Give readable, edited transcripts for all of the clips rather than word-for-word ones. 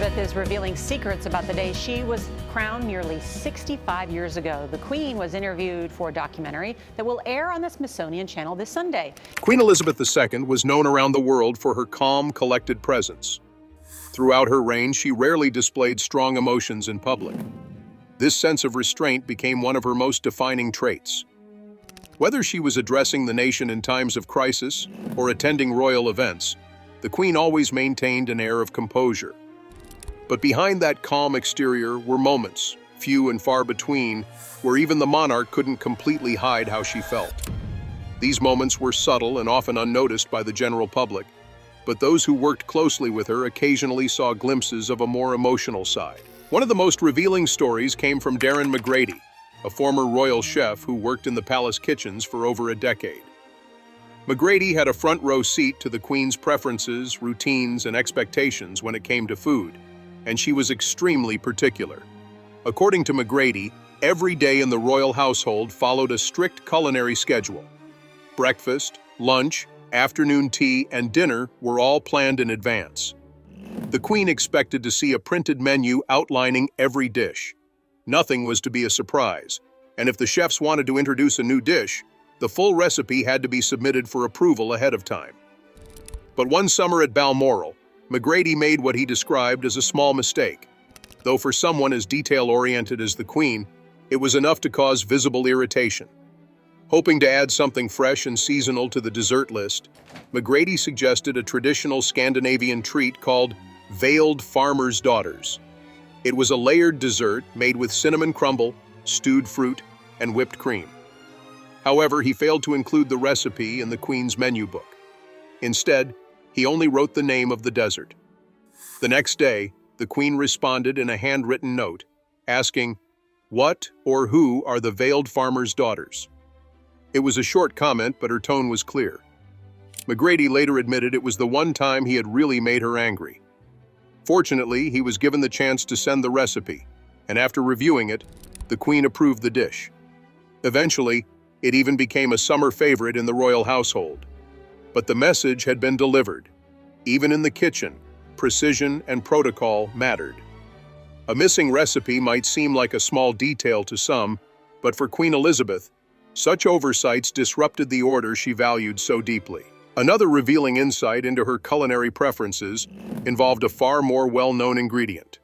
Elizabeth is revealing secrets about the day she was crowned nearly 65 years ago. The Queen was interviewed for a documentary that will air on the Smithsonian Channel this Sunday. Queen Elizabeth II was known around the world for her calm, collected presence. Throughout her reign, she rarely displayed strong emotions in public. This sense of restraint became one of her most defining traits. Whether she was addressing the nation in times of crisis or attending royal events, the Queen always maintained an air of composure. But behind that calm exterior were moments, few and far between, where even the monarch couldn't completely hide how she felt. These moments were subtle and often unnoticed by the general public, but those who worked closely with her occasionally saw glimpses of a more emotional side. One of the most revealing stories came from Darren McGrady, a former royal chef who worked in the palace kitchens for over a decade. McGrady had a front-row seat to the Queen's preferences, routines, and expectations when it came to food, and she was extremely particular. According to McGrady, every day in the royal household followed a strict culinary schedule. Breakfast, lunch, afternoon tea, and dinner were all planned in advance. The Queen expected to see a printed menu outlining every dish. Nothing was to be a surprise, and if the chefs wanted to introduce a new dish, the full recipe had to be submitted for approval ahead of time. But one summer at Balmoral, McGrady made what he described as a small mistake. Though for someone as detail-oriented as the Queen, it was enough to cause visible irritation. Hoping to add something fresh and seasonal to the dessert list, McGrady suggested a traditional Scandinavian treat called veiled farmer's daughters. It was a layered dessert made with cinnamon crumble, stewed fruit, and whipped cream. However, he failed to include the recipe in the Queen's menu book. Instead, he only wrote the name of the dessert. The next day, the Queen responded in a handwritten note, asking, "What or who are the veiled farmer's daughters?" It was a short comment, but her tone was clear. McGrady later admitted it was the one time he had really made her angry. Fortunately, he was given the chance to send the recipe, and after reviewing it, the Queen approved the dish. Eventually, it even became a summer favorite in the royal household. But the message had been delivered. Even in the kitchen, precision and protocol mattered. A missing recipe might seem like a small detail to some, but for Queen Elizabeth, such oversights disrupted the order she valued so deeply. Another revealing insight into her culinary preferences involved a far more well-known ingredient: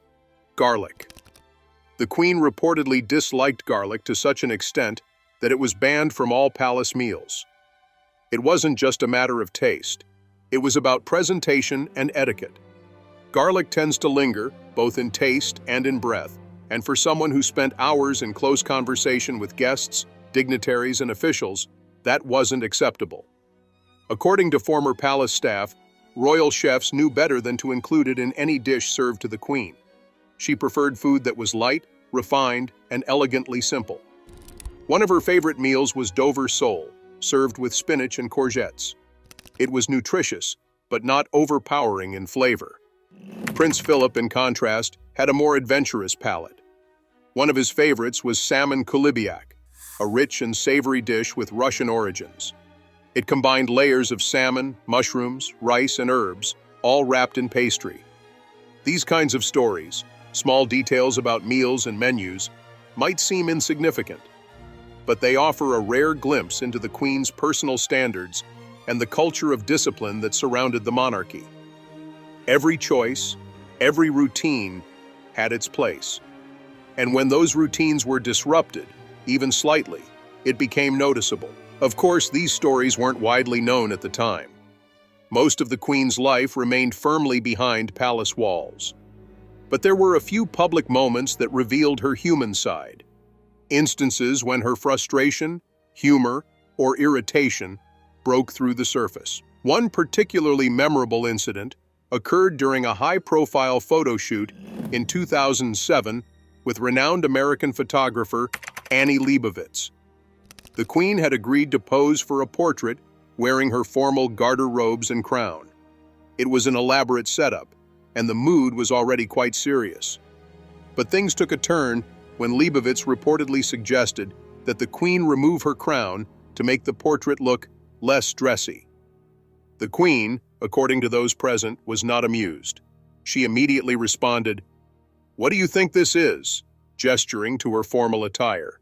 garlic. The Queen reportedly disliked garlic to such an extent that it was banned from all palace meals. It wasn't just a matter of taste. It was about presentation and etiquette. Garlic tends to linger, both in taste and in breath, and for someone who spent hours in close conversation with guests, dignitaries, and officials, that wasn't acceptable. According to former palace staff, royal chefs knew better than to include it in any dish served to the Queen. She preferred food that was light, refined, and elegantly simple. One of her favorite meals was Dover sole, served with spinach and courgettes. It was nutritious, but not overpowering in flavor. Prince Philip, in contrast, had a more adventurous palate. One of his favorites was salmon kulibiak, a rich and savory dish with Russian origins. It combined layers of salmon, mushrooms, rice, and herbs, all wrapped in pastry. These kinds of stories, small details about meals and menus, might seem insignificant, but they offer a rare glimpse into the Queen's personal standards and the culture of discipline that surrounded the monarchy. Every choice, every routine had its place. And when those routines were disrupted, even slightly, it became noticeable. Of course, these stories weren't widely known at the time. Most of the Queen's life remained firmly behind palace walls. But there were a few public moments that revealed her human side. Instances when her frustration, humor, or irritation broke through the surface. One particularly memorable incident occurred during a high-profile photo shoot in 2007 with renowned American photographer Annie Leibovitz. The Queen had agreed to pose for a portrait wearing her formal garter robes and crown. It was an elaborate setup, and the mood was already quite serious. But things took a turn when Leibovitz reportedly suggested that the Queen remove her crown to make the portrait look less dressy. The Queen, according to those present, was not amused. She immediately responded, "What do you think this is?" gesturing to her formal attire.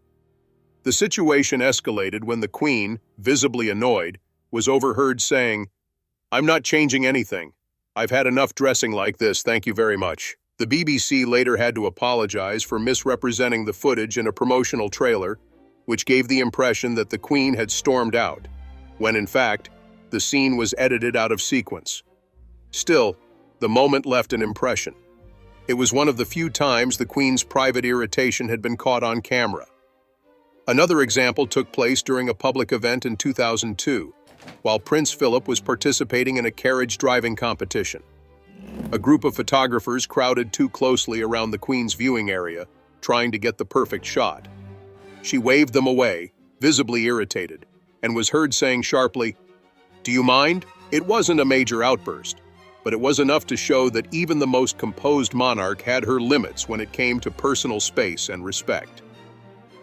The situation escalated when the Queen, visibly annoyed, was overheard saying, "I'm not changing anything. I've had enough dressing like this, thank you very much." The BBC later had to apologize for misrepresenting the footage in a promotional trailer, which gave the impression that the Queen had stormed out, when in fact, the scene was edited out of sequence. Still, the moment left an impression. It was one of the few times the Queen's private irritation had been caught on camera. Another example took place during a public event in 2002, while Prince Philip was participating in a carriage driving competition. A group of photographers crowded too closely around the Queen's viewing area, trying to get the perfect shot. She waved them away, visibly irritated, and was heard saying sharply, "Do you mind?" It wasn't a major outburst, but it was enough to show that even the most composed monarch had her limits when it came to personal space and respect.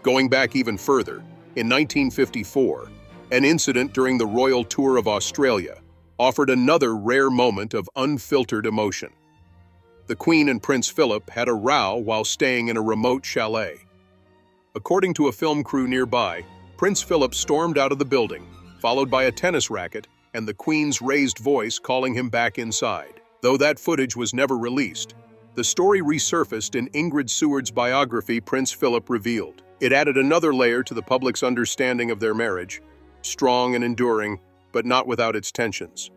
Going back even further, in 1954, an incident during the royal tour of Australia offered another rare moment of unfiltered emotion. The Queen and Prince Philip had a row while staying in a remote chalet. According to a film crew nearby, Prince Philip stormed out of the building, followed by a tennis racket and the Queen's raised voice calling him back inside. Though that footage was never released, the story resurfaced in Ingrid Seward's biography Prince Philip revealed. It added another layer to the public's understanding of their marriage, strong and enduring, but not without its tensions.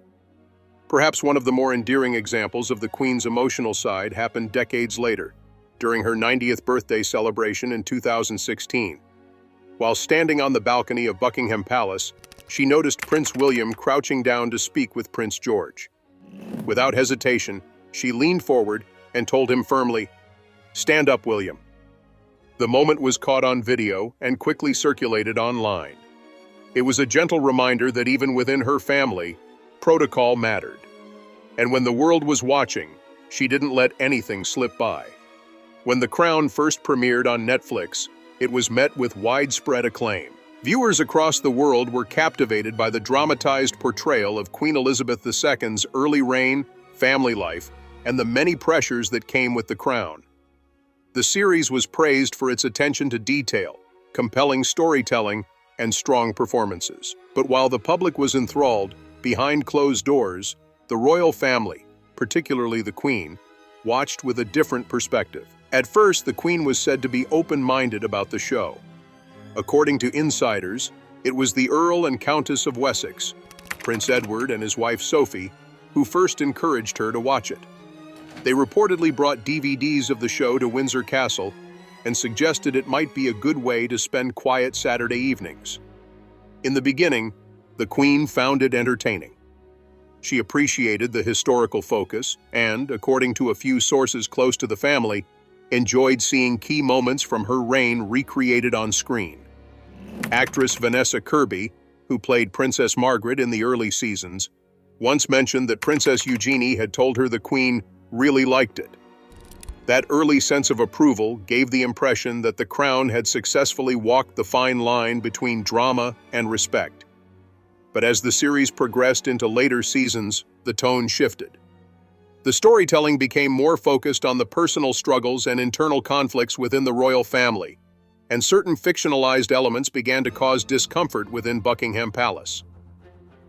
Perhaps one of the more endearing examples of the Queen's emotional side happened decades later, during her 90th birthday celebration in 2016. While standing on the balcony of Buckingham Palace, she noticed Prince William crouching down to speak with Prince George. Without hesitation, she leaned forward and told him firmly, "Stand up, William." The moment was caught on video and quickly circulated online. It was a gentle reminder that even within her family, protocol mattered. And when the world was watching, she didn't let anything slip by. When The Crown first premiered on Netflix, it was met with widespread acclaim. Viewers across the world were captivated by the dramatized portrayal of Queen Elizabeth II's early reign, family life, and the many pressures that came with the crown. The series was praised for its attention to detail, compelling storytelling, and strong performances. But while the public was enthralled, behind closed doors, the royal family, particularly the Queen, watched with a different perspective. At first, the Queen was said to be open-minded about the show. According to insiders, it was the Earl and Countess of Wessex, Prince Edward and his wife Sophie, who first encouraged her to watch it. They reportedly brought DVDs of the show to Windsor Castle and suggested it might be a good way to spend quiet Saturday evenings. In the beginning, the Queen found it entertaining. She appreciated the historical focus and, according to a few sources close to the family, enjoyed seeing key moments from her reign recreated on screen. Actress Vanessa Kirby, who played Princess Margaret in the early seasons, once mentioned that Princess Eugenie had told her the Queen really liked it. That early sense of approval gave the impression that the Crown had successfully walked the fine line between drama and respect. But as the series progressed into later seasons, the tone shifted. The storytelling became more focused on the personal struggles and internal conflicts within the royal family, and certain fictionalized elements began to cause discomfort within Buckingham Palace.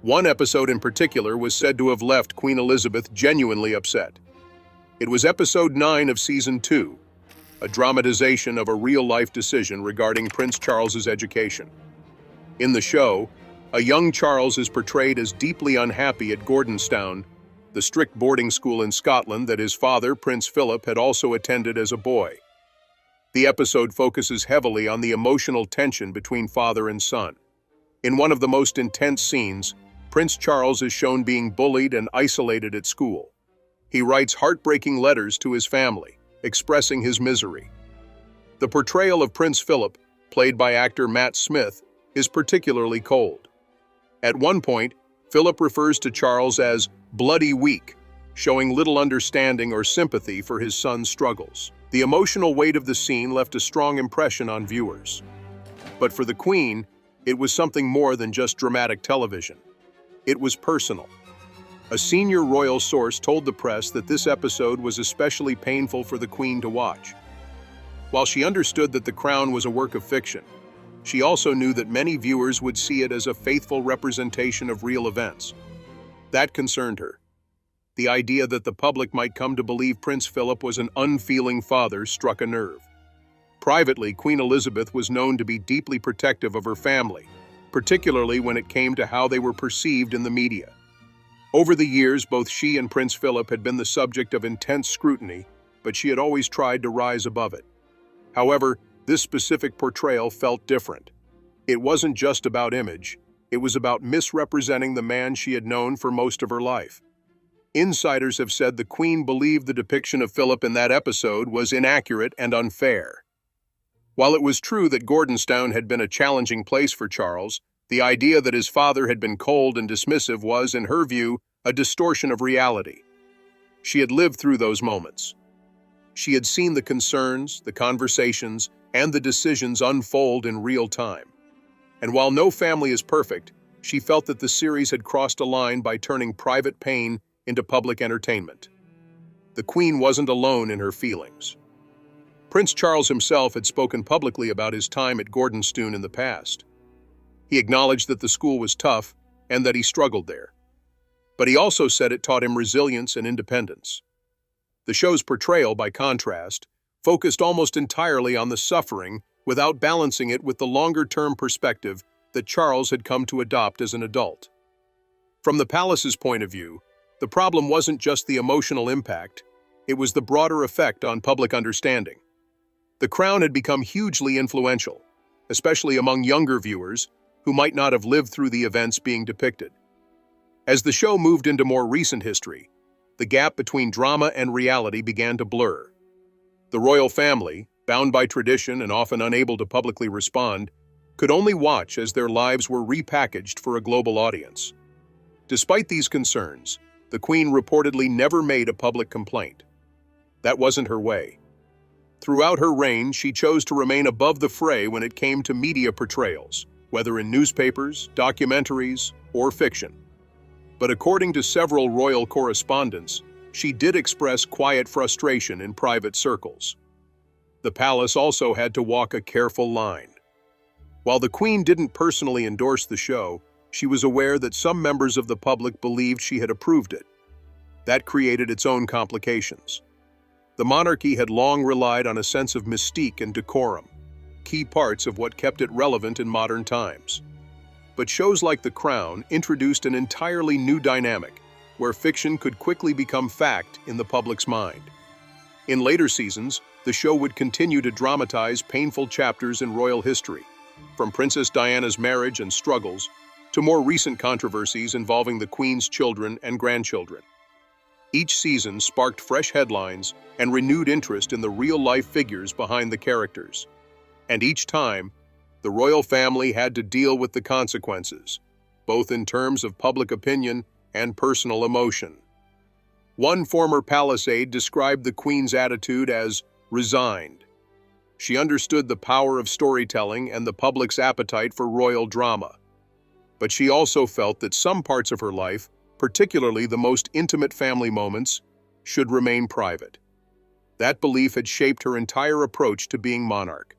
One episode in particular was said to have left Queen Elizabeth genuinely upset. It was episode 9 of season 2, a dramatization of a real-life decision regarding Prince Charles's education. In the show, a young Charles is portrayed as deeply unhappy at Gordonstoun, the strict boarding school in Scotland that his father, Prince Philip, had also attended as a boy. The episode focuses heavily on the emotional tension between father and son. In one of the most intense scenes, Prince Charles is shown being bullied and isolated at school. He writes heartbreaking letters to his family, expressing his misery. The portrayal of Prince Philip, played by actor Matt Smith, is particularly cold. At one point, Philip refers to Charles as bloody weak, showing little understanding or sympathy for his son's struggles. The emotional weight of the scene left a strong impression on viewers. But for the Queen, it was something more than just dramatic television. It was personal. A senior royal source told the press that this episode was especially painful for the Queen to watch. While she understood that The Crown was a work of fiction, she also knew that many viewers would see it as a faithful representation of real events. That concerned her. The idea that the public might come to believe Prince Philip was an unfeeling father struck a nerve. Privately, Queen Elizabeth was known to be deeply protective of her family, particularly when it came to how they were perceived in the media. Over the years, both she and Prince Philip had been the subject of intense scrutiny, but she had always tried to rise above it. However, this specific portrayal felt different. It wasn't just about image, it was about misrepresenting the man she had known for most of her life. Insiders have said the Queen believed the depiction of Philip in that episode was inaccurate and unfair. While it was true that Gordonstoun had been a challenging place for Charles, the idea that his father had been cold and dismissive was, in her view, a distortion of reality. She had lived through those moments. She had seen the concerns, the conversations, and the decisions unfold in real time. And while no family is perfect, she felt that the series had crossed a line by turning private pain into public entertainment. The Queen wasn't alone in her feelings. Prince Charles himself had spoken publicly about his time at Gordonstoun in the past. He acknowledged that the school was tough and that he struggled there. But he also said it taught him resilience and independence. The show's portrayal, by contrast, focused almost entirely on the suffering without balancing it with the longer-term perspective that Charles had come to adopt as an adult. From the palace's point of view, the problem wasn't just the emotional impact, it was the broader effect on public understanding. The Crown had become hugely influential, especially among younger viewers who might not have lived through the events being depicted. As the show moved into more recent history, the gap between drama and reality began to blur. The royal family, bound by tradition and often unable to publicly respond, could only watch as their lives were repackaged for a global audience. Despite these concerns, the Queen reportedly never made a public complaint. That wasn't her way. Throughout her reign, she chose to remain above the fray when it came to media portrayals, whether in newspapers, documentaries, or fiction. But according to several royal correspondents, she did express quiet frustration in private circles. The palace also had to walk a careful line. While the Queen didn't personally endorse the show, she was aware that some members of the public believed she had approved it. That created its own complications. The monarchy had long relied on a sense of mystique and decorum, key parts of what kept it relevant in modern times. But shows like The Crown introduced an entirely new dynamic, where fiction could quickly become fact in the public's mind. In later seasons, the show would continue to dramatize painful chapters in royal history, from Princess Diana's marriage and struggles to more recent controversies involving the Queen's children and grandchildren. Each season sparked fresh headlines and renewed interest in the real-life figures behind the characters. And each time, the royal family had to deal with the consequences, both in terms of public opinion and personal emotion. One former palace aide described the Queen's attitude as resigned. She understood the power of storytelling and the public's appetite for royal drama. But she also felt that some parts of her life, particularly the most intimate family moments, should remain private. That belief had shaped her entire approach to being monarch,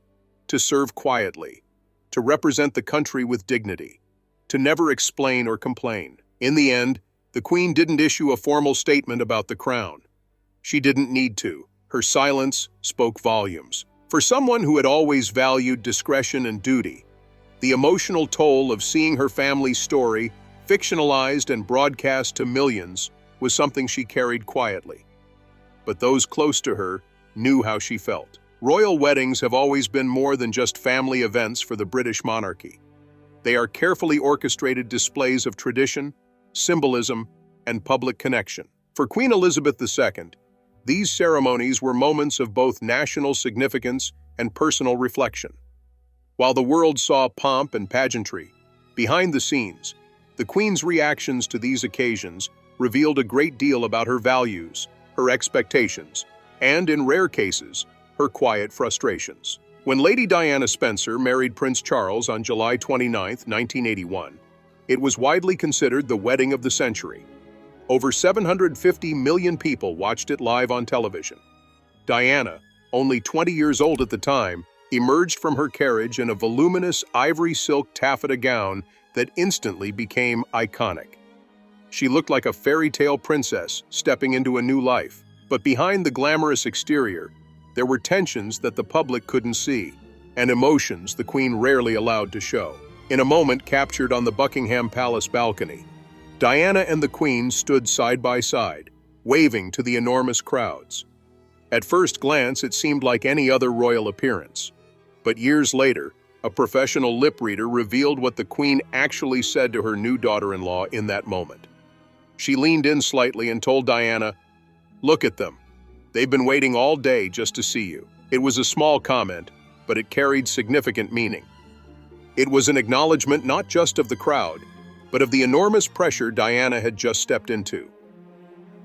to serve quietly, to represent the country with dignity, to never explain or complain. In the end, the Queen didn't issue a formal statement about the Crown. She didn't need to. Her silence spoke volumes. For someone who had always valued discretion and duty, the emotional toll of seeing her family's story fictionalized and broadcast to millions was something she carried quietly. But those close to her knew how she felt. Royal weddings have always been more than just family events for the British monarchy. They are carefully orchestrated displays of tradition, symbolism, and public connection. For Queen Elizabeth II, these ceremonies were moments of both national significance and personal reflection. While the world saw pomp and pageantry, behind the scenes, the Queen's reactions to these occasions revealed a great deal about her values, her expectations, and, in rare cases, her quiet frustrations. When Lady Diana Spencer married Prince Charles on July 29, 1981, it was widely considered the wedding of the century. Over 750 million people watched it live on television. Diana, only 20 years old at the time, emerged from her carriage in a voluminous ivory silk taffeta gown that instantly became iconic. She looked like a fairy tale princess stepping into a new life, but behind the glamorous exterior, there were tensions that the public couldn't see, and emotions the Queen rarely allowed to show. In a moment captured on the Buckingham Palace balcony, Diana and the Queen stood side by side, waving to the enormous crowds. At first glance, it seemed like any other royal appearance. But years later, a professional lip reader revealed what the Queen actually said to her new daughter-in-law in that moment. She leaned in slightly and told Diana, "Look at them. They've been waiting all day just to see you." It was a small comment, but it carried significant meaning. It was an acknowledgement not just of the crowd, but of the enormous pressure Diana had just stepped into.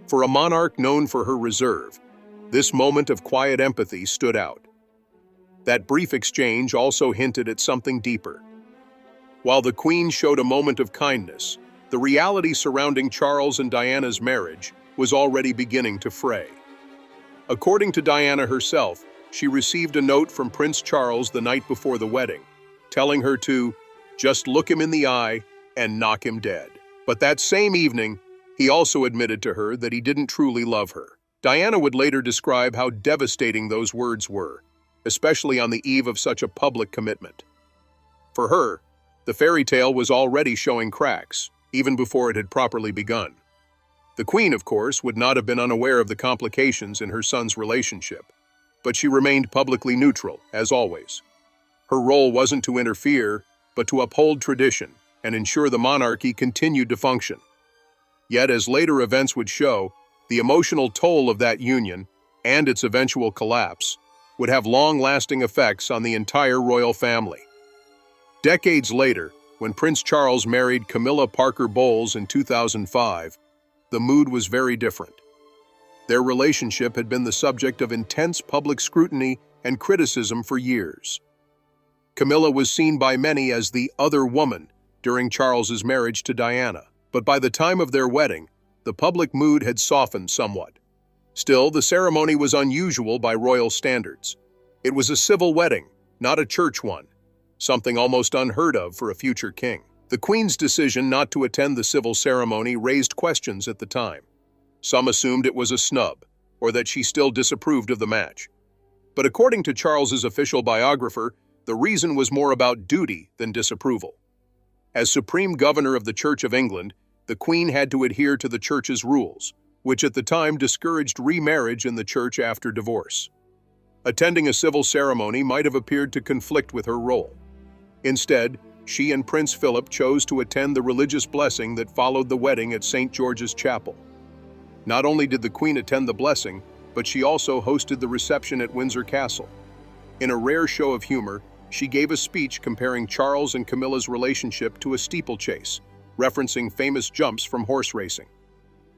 For a monarch known for her reserve, this moment of quiet empathy stood out. That brief exchange also hinted at something deeper. While the Queen showed a moment of kindness, the reality surrounding Charles and Diana's marriage was already beginning to fray. According to Diana herself, she received a note from Prince Charles the night before the wedding, telling her to just look him in the eye and knock him dead. But that same evening, he also admitted to her that he didn't truly love her. Diana would later describe how devastating those words were, especially on the eve of such a public commitment. For her, the fairy tale was already showing cracks, even before it had properly begun. The Queen, of course, would not have been unaware of the complications in her son's relationship, but she remained publicly neutral, as always. Her role wasn't to interfere, but to uphold tradition and ensure the monarchy continued to function. Yet, as later events would show, the emotional toll of that union, and its eventual collapse, would have long-lasting effects on the entire royal family. Decades later, when Prince Charles married Camilla Parker Bowles in 2005, the mood was very different. Their relationship had been the subject of intense public scrutiny and criticism for years. Camilla was seen by many as the other woman during Charles's marriage to Diana, but by the time of their wedding, the public mood had softened somewhat. Still, the ceremony was unusual by royal standards. It was a civil wedding, not a church one, something almost unheard of for a future king. The Queen's decision not to attend the civil ceremony raised questions at the time. Some assumed it was a snub, or that she still disapproved of the match. But according to Charles's official biographer, the reason was more about duty than disapproval. As Supreme Governor of the Church of England, the Queen had to adhere to the Church's rules, which at the time discouraged remarriage in the Church after divorce. Attending a civil ceremony might have appeared to conflict with her role. Instead, she and Prince Philip chose to attend the religious blessing that followed the wedding at St. George's Chapel. Not only did the Queen attend the blessing, but she also hosted the reception at Windsor Castle. In a rare show of humor, she gave a speech comparing Charles and Camilla's relationship to a steeplechase, referencing famous jumps from horse racing.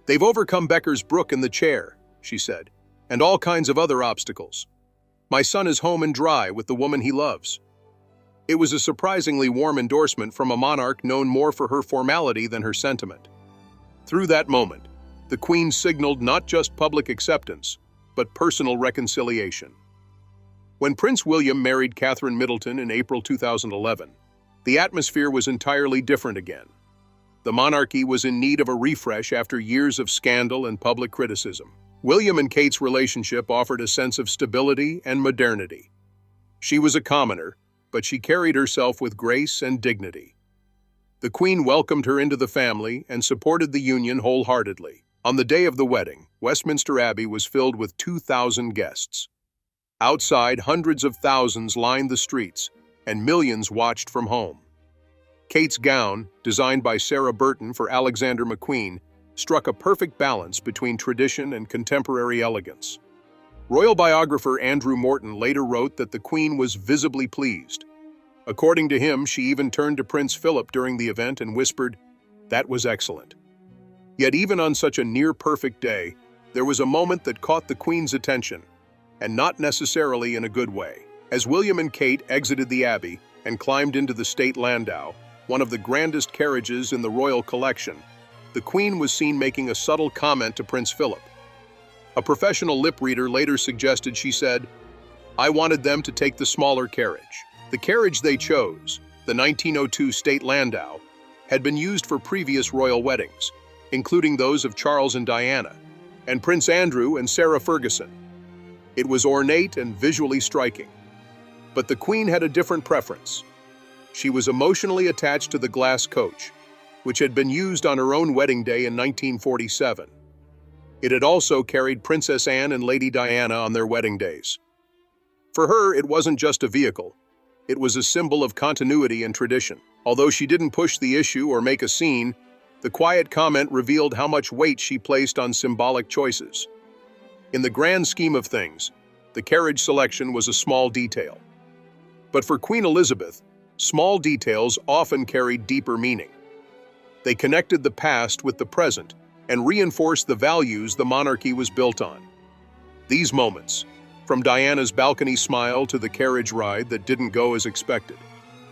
"They've overcome Becker's Brook in the chair," she said, "and all kinds of other obstacles. My son is home and dry with the woman he loves." It was a surprisingly warm endorsement from a monarch known more for her formality than her sentiment. Through that moment, the Queen signaled not just public acceptance, but personal reconciliation. When Prince William married Catherine Middleton in April 2011, the atmosphere was entirely different again. The monarchy was in need of a refresh after years of scandal and public criticism. William and Kate's relationship offered a sense of stability and modernity. She was a commoner, but she carried herself with grace and dignity. The Queen welcomed her into the family and supported the union wholeheartedly. On the day of the wedding, Westminster Abbey was filled with 2,000 guests. Outside, hundreds of thousands lined the streets, and millions watched from home. Kate's gown, designed by Sarah Burton for Alexander McQueen, struck a perfect balance between tradition and contemporary elegance. Royal biographer Andrew Morton later wrote that the Queen was visibly pleased. According to him, she even turned to Prince Philip during the event and whispered, "That was excellent." Yet even on such a near-perfect day, there was a moment that caught the Queen's attention, and not necessarily in a good way. As William and Kate exited the Abbey and climbed into the state landau, one of the grandest carriages in the royal collection, the Queen was seen making a subtle comment to Prince Philip. A professional lip reader later suggested she said, "I wanted them to take the smaller carriage." The carriage they chose, the 1902 State Landau, had been used for previous royal weddings, including those of Charles and Diana, and Prince Andrew and Sarah Ferguson. It was ornate and visually striking. But the Queen had a different preference. She was emotionally attached to the glass coach, which had been used on her own wedding day in 1947. It had also carried Princess Anne and Lady Diana on their wedding days. For her, it wasn't just a vehicle. It was a symbol of continuity and tradition. Although she didn't push the issue or make a scene, the quiet comment revealed how much weight she placed on symbolic choices. In the grand scheme of things, the carriage selection was a small detail. But for Queen Elizabeth, small details often carried deeper meaning. They connected the past with the present and reinforced the values the monarchy was built on. These moments, from Diana's balcony smile to the carriage ride that didn't go as expected,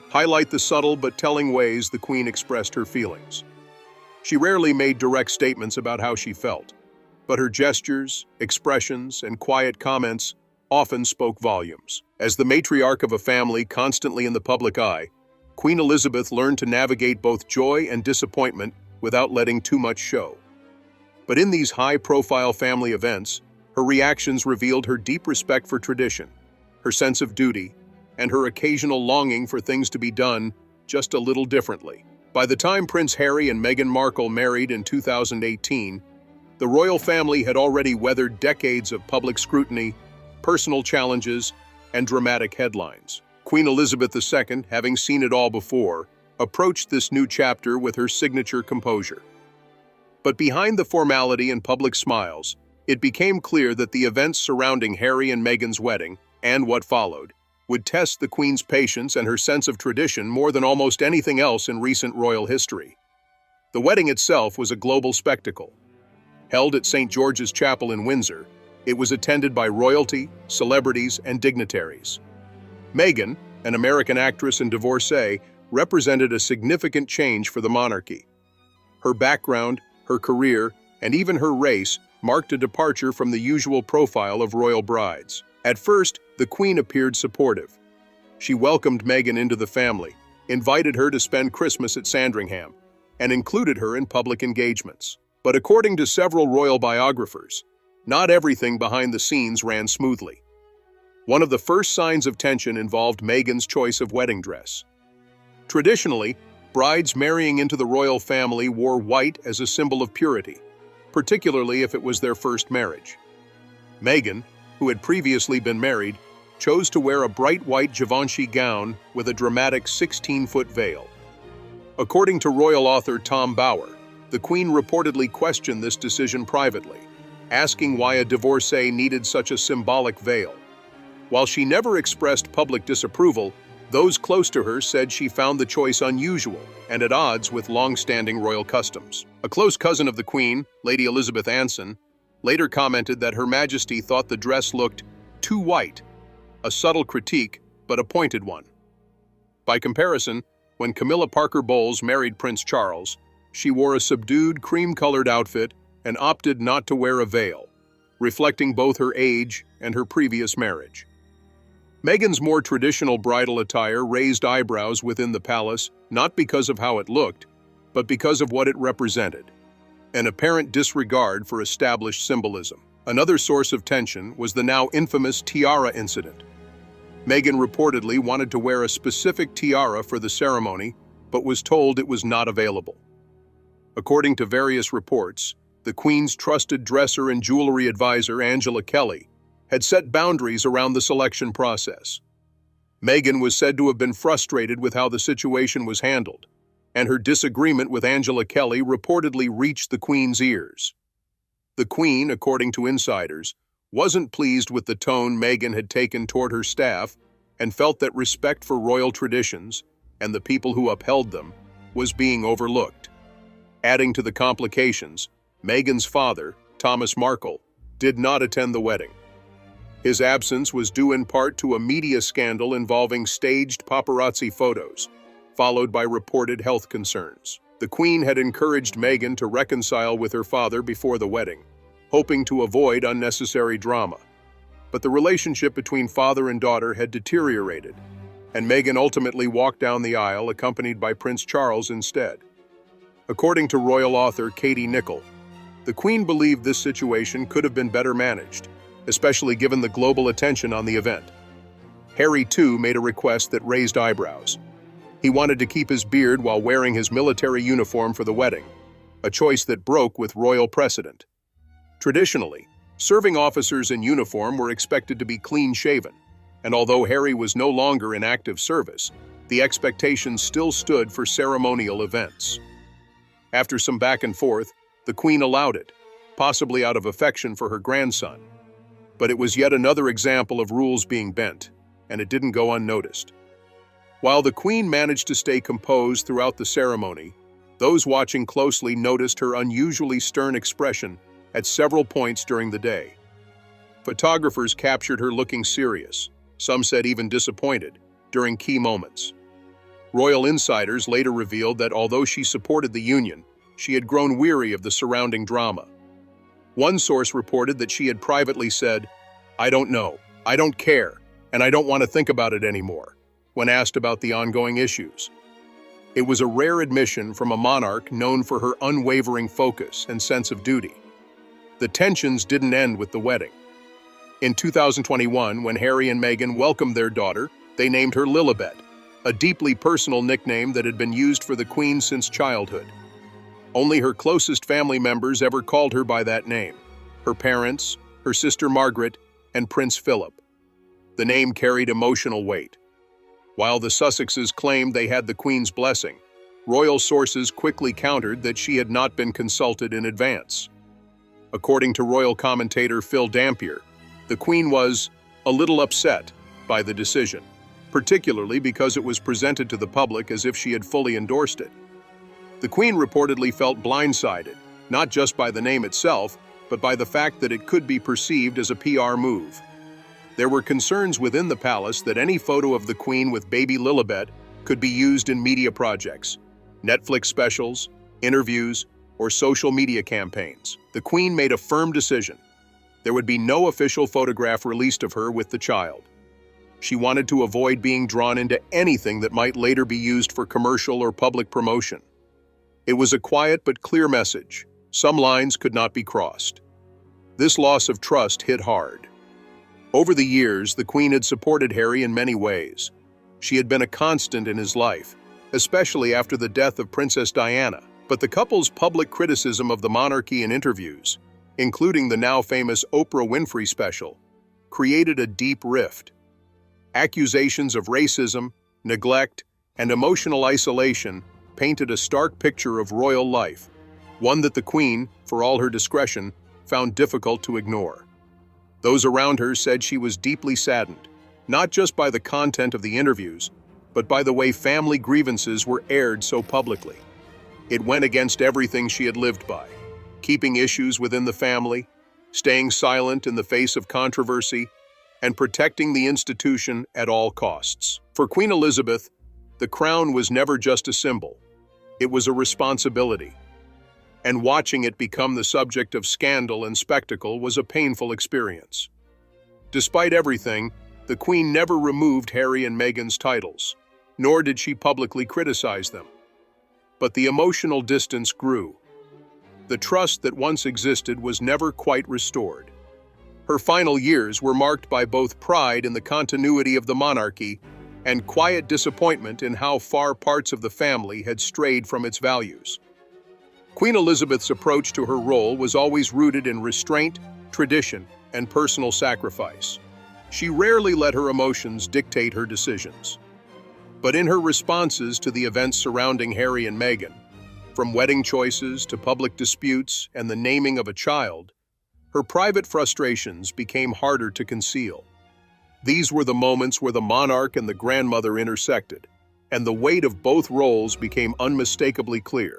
highlight the subtle but telling ways the Queen expressed her feelings. She rarely made direct statements about how she felt, but her gestures, expressions, and quiet comments often spoke volumes. As the matriarch of a family constantly in the public eye, Queen Elizabeth learned to navigate both joy and disappointment without letting too much show. But in these high-profile family events, her reactions revealed her deep respect for tradition, her sense of duty, and her occasional longing for things to be done just a little differently. By the time Prince Harry and Meghan Markle married in 2018, the royal family had already weathered decades of public scrutiny, personal challenges, and dramatic headlines. Queen Elizabeth II, having seen it all before, approached this new chapter with her signature composure. But behind the formality and public smiles, it became clear that the events surrounding Harry and Meghan's wedding, and what followed, would test the Queen's patience and her sense of tradition more than almost anything else in recent royal history. The wedding itself was a global spectacle. Held at St. George's Chapel in Windsor, it was attended by royalty, celebrities, and dignitaries. Meghan, an American actress and divorcee, represented a significant change for the monarchy. Her background, her career, and even her race marked a departure from the usual profile of royal brides. At first, the Queen appeared supportive. She welcomed Meghan into the family, invited her to spend Christmas at Sandringham, and included her in public engagements. But according to several royal biographers, not everything behind the scenes ran smoothly. One of the first signs of tension involved Meghan's choice of wedding dress. Traditionally, brides marrying into the royal family wore white as a symbol of purity, particularly if it was their first marriage. Meghan, who had previously been married, chose to wear a bright white Givenchy gown with a dramatic 16-foot veil. According to royal author Tom Bower, the Queen reportedly questioned this decision privately, asking why a divorcee needed such a symbolic veil. While she never expressed public disapproval, those close to her said she found the choice unusual and at odds with long-standing royal customs. A close cousin of the Queen, Lady Elizabeth Anson, later commented that Her Majesty thought the dress looked too white, a subtle critique, but a pointed one. By comparison, when Camilla Parker Bowles married Prince Charles, she wore a subdued cream-colored outfit and opted not to wear a veil, reflecting both her age and her previous marriage. Meghan's more traditional bridal attire raised eyebrows within the palace, not because of how it looked, but because of what it represented: an apparent disregard for established symbolism. Another source of tension was the now infamous tiara incident. Meghan reportedly wanted to wear a specific tiara for the ceremony, but was told it was not available. According to various reports, the Queen's trusted dresser and jewelry advisor, Angela Kelly, had set boundaries around the selection process. Meghan was said to have been frustrated with how the situation was handled, and her disagreement with Angela Kelly reportedly reached the Queen's ears. The Queen, according to insiders, wasn't pleased with the tone Meghan had taken toward her staff and felt that respect for royal traditions and the people who upheld them was being overlooked. Adding to the complications, Meghan's father, Thomas Markle, did not attend the wedding. His absence was due in part to a media scandal involving staged paparazzi photos, followed by reported health concerns. The Queen had encouraged Meghan to reconcile with her father before the wedding, hoping to avoid unnecessary drama. But the relationship between father and daughter had deteriorated, and Meghan ultimately walked down the aisle accompanied by Prince Charles instead. According to royal author Katie Nicholl, the Queen believed this situation could have been better managed, especially given the global attention on the event. Harry, too, made a request that raised eyebrows. He wanted to keep his beard while wearing his military uniform for the wedding, a choice that broke with royal precedent. Traditionally, serving officers in uniform were expected to be clean-shaven, and although Harry was no longer in active service, the expectations still stood for ceremonial events. After some back and forth, the Queen allowed it, possibly out of affection for her grandson. But it was yet another example of rules being bent, and it didn't go unnoticed. While the Queen managed to stay composed throughout the ceremony, those watching closely noticed her unusually stern expression at several points during the day. Photographers captured her looking serious, some said even disappointed, during key moments. Royal insiders later revealed that although she supported the union, she had grown weary of the surrounding drama. One source reported that she had privately said, "I don't know, I don't care, and I don't want to think about it anymore," when asked about the ongoing issues. It was a rare admission from a monarch known for her unwavering focus and sense of duty. The tensions didn't end with the wedding. In 2021, when Harry and Meghan welcomed their daughter, they named her Lilibet, a deeply personal nickname that had been used for the Queen since childhood. Only her closest family members ever called her by that name: her parents, her sister Margaret, and Prince Philip. The name carried emotional weight. While the Sussexes claimed they had the Queen's blessing, royal sources quickly countered that she had not been consulted in advance. According to royal commentator Phil Dampier, the Queen was a little upset by the decision, particularly because it was presented to the public as if she had fully endorsed it. The Queen reportedly felt blindsided, not just by the name itself, but by the fact that it could be perceived as a PR move. There were concerns within the palace that any photo of the Queen with baby Lilibet could be used in media projects, Netflix specials, interviews, or social media campaigns. The Queen made a firm decision. There would be no official photograph released of her with the child. She wanted to avoid being drawn into anything that might later be used for commercial or public promotion. It was a quiet but clear message. Some lines could not be crossed. This loss of trust hit hard. Over the years, the Queen had supported Harry in many ways. She had been a constant in his life, especially after the death of Princess Diana. But the couple's public criticism of the monarchy in interviews, including the now famous Oprah Winfrey special, created a deep rift. Accusations of racism, neglect, and emotional isolation painted a stark picture of royal life, one that the Queen, for all her discretion, found difficult to ignore. Those around her said she was deeply saddened, not just by the content of the interviews, but by the way family grievances were aired so publicly. It went against everything she had lived by: keeping issues within the family, staying silent in the face of controversy, and protecting the institution at all costs. For Queen Elizabeth, the crown was never just a symbol. It was a responsibility. And watching it become the subject of scandal and spectacle was a painful experience. Despite everything, the Queen never removed Harry and Meghan's titles, nor did she publicly criticize them. But the emotional distance grew. The trust that once existed was never quite restored. Her final years were marked by both pride in the continuity of the monarchy and quiet disappointment in how far parts of the family had strayed from its values. Queen Elizabeth's approach to her role was always rooted in restraint, tradition, and personal sacrifice. She rarely let her emotions dictate her decisions. But in her responses to the events surrounding Harry and Meghan, from wedding choices to public disputes and the naming of a child, her private frustrations became harder to conceal. These were the moments where the monarch and the grandmother intersected, and the weight of both roles became unmistakably clear.